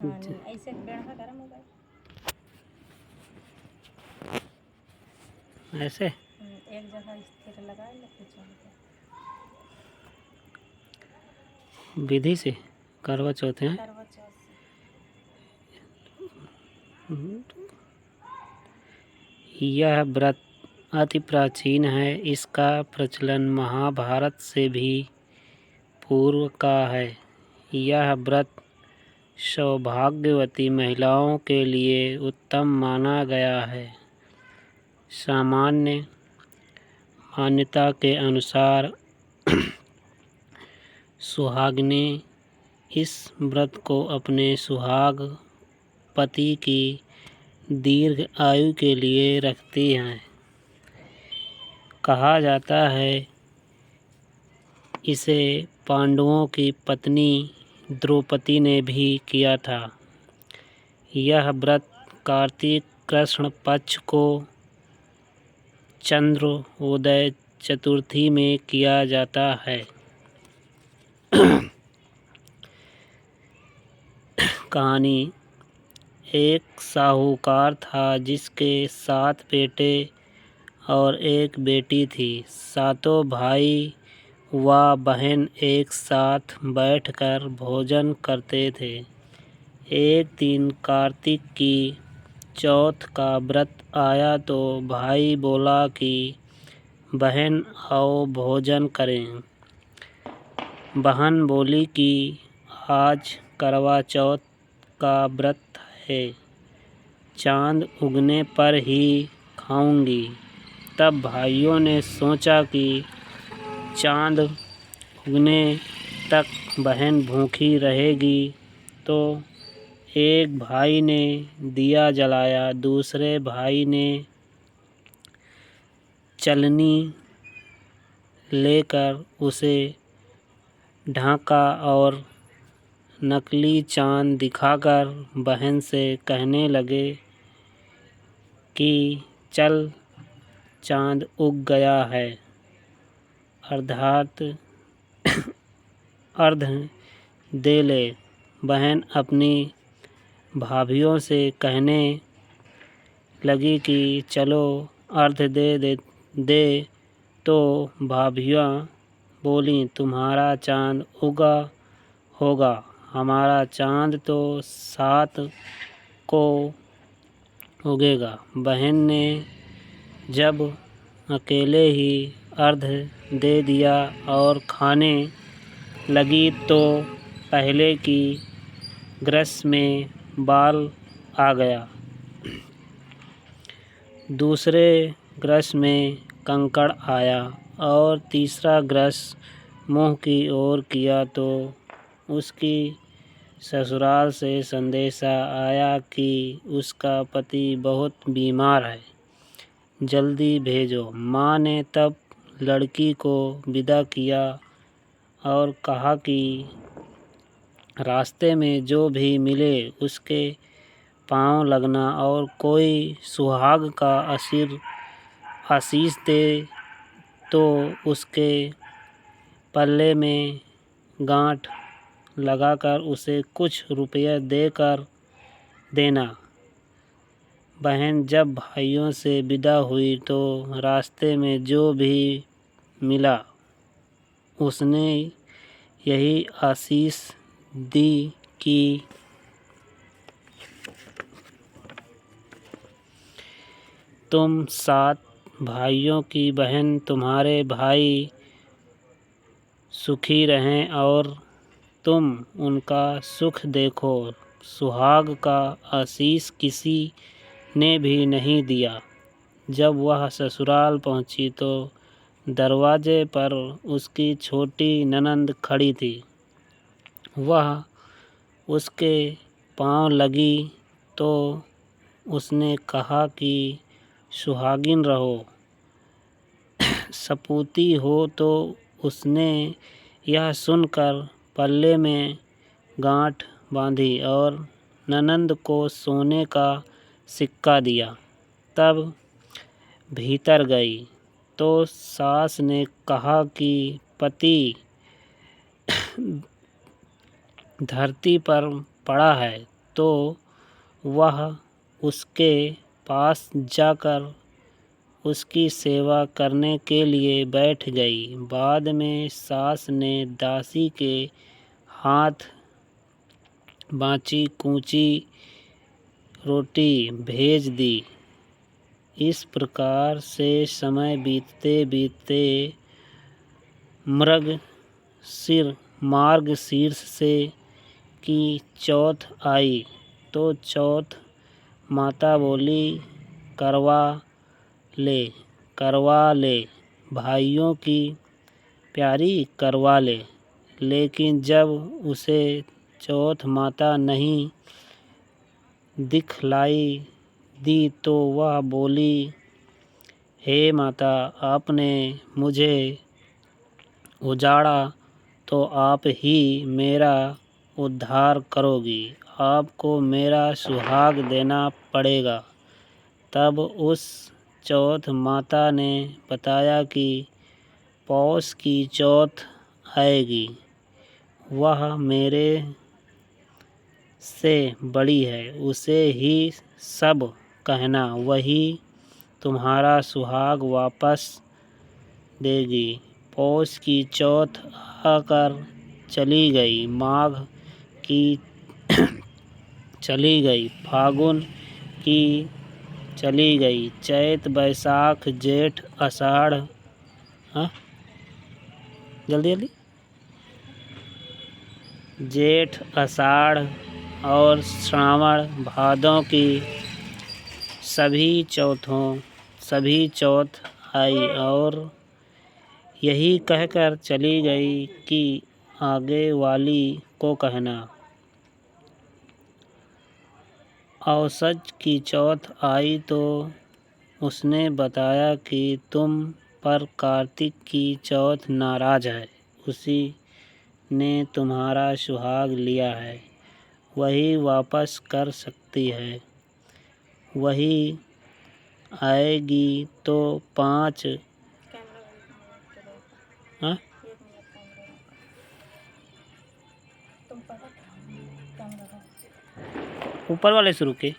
पानी ऐसे बेढ़ा गरम हो गया। ऐसे एक जगह स्थिर लगा ले कुछ विधि से करवा चौथ है। करवा चौथ से। यह व्रत अति प्राचीन है। इसका प्रचलन महाभारत से भी पूर्व का है। यह व्रत सौभाग्यवती महिलाओं के लिए उत्तम माना गया है। सामान्य मान्यता के अनुसार सुहागिनें इस व्रत को अपने सुहाग पति की दीर्घ आयु के लिए रखती हैं। कहा जाता है इसे पांडवों की पत्नी द्रौपदी ने भी किया था। यह व्रत कार्तिक कृष्ण पक्ष को चंद्रोदय चतुर्थी में किया जाता है। कहानी। एक साहूकार था जिसके 7 बेटे और 1 बेटी थी। सातों भाई व बहन एक साथ बैठकर भोजन करते थे। एक दिन कार्तिक की चौथ का व्रत आया तो भाई बोला कि बहन आओ भोजन करें। बहन बोली कि आज करवा चौथ का व्रत है, चाँद उगने पर ही खाऊंगी। तब भाइयों ने सोचा कि चाँद उगने तक बहन भूखी रहेगी, तो एक भाई ने दिया जलाया, दूसरे भाई ने चलनी लेकर उसे ढाँका और नकली चाँद दिखाकर बहन से कहने लगे कि चल चाँद उग गया है, अर्थात अर्घ दे ले। बहन अपनी भाभियों से कहने लगी कि चलो अर्घ दे तो भाभियाँ बोलीं तुम्हारा चाँद उगा होगा, हमारा चाँद तो 7 को उगेगा। बहन ने जब अकेले ही अर्घ दे दिया और खाने लगी तो पहले की ग्रस में बाल आ गया, दूसरे ग्रस में कंकड़ आया और तीसरा ग्रस मुँह की ओर किया तो उसकी ससुराल से संदेशा आया कि उसका पति बहुत बीमार है, जल्दी भेजो। माँ ने तब लड़की को विदा किया और कहा कि रास्ते में जो भी मिले उसके पाँव लगना और कोई सुहाग का आशीष दे तो उसके पल्ले में गांठ लगाकर उसे कुछ रुपये देकर देना। बहन जब भाइयों से विदा हुई तो रास्ते में जो भी मिला उसने यही आशीष दी कि तुम 7 भाइयों की बहन तुम्हारे भाई सुखी रहें और तुम उनका सुख देखो। सुहाग का आशीष किसी ने भी नहीं दिया। जब वह ससुराल पहुंची तो दरवाजे पर उसकी छोटी ननंद खड़ी थी। वह उसके पाँव लगी तो उसने कहा कि सुहागिन रहो, सपूती हो। तो उसने यह सुनकर पल्ले में गांठ बांधी और ननंद को सोने का सिक्का दिया। तब भीतर गई तो सास ने कहा कि पति धरती पर पड़ा है, तो वह उसके पास जाकर उसकी सेवा करने के लिए बैठ गई। बाद में सास ने दासी के हाथ बाँची कूची रोटी भेज दी। इस प्रकार से समय बीतते बीतते मार्गशीर्ष से की चौथ आई तो चौथ माता बोली, करवा ले भाइयों की प्यारी करवा ले। लेकिन जब उसे चौथ माता नहीं दिखलाई दी तो वह बोली, हे माता, आपने मुझे उजाड़ा तो आप ही मेरा उद्धार करोगी, आपको मेरा सुहाग देना पड़ेगा। तब उस चौथ माता ने बताया कि पौष की चौथ आएगी, वह मेरे से बड़ी है, उसे ही सब कहना, वही तुम्हारा सुहाग वापस देगी। पौष की चौथ आकर चली गई, माघ की चली गई, फागुन की चली गई, चैत बैसाख जेठ आषाढ़ जल्दी जेठ आषाढ़ और श्रावण भादों की सभी चौथ आई और यही कहकर चली गई कि आगे वाली को कहना। औसत की चौथ आई तो उसने बताया कि तुम पर कार्तिक की चौथ नाराज है, उसी ने तुम्हारा सुहाग लिया है, वही वापस कर सकती है, वही आएगी तो 5 ऊपर वाले शुरू के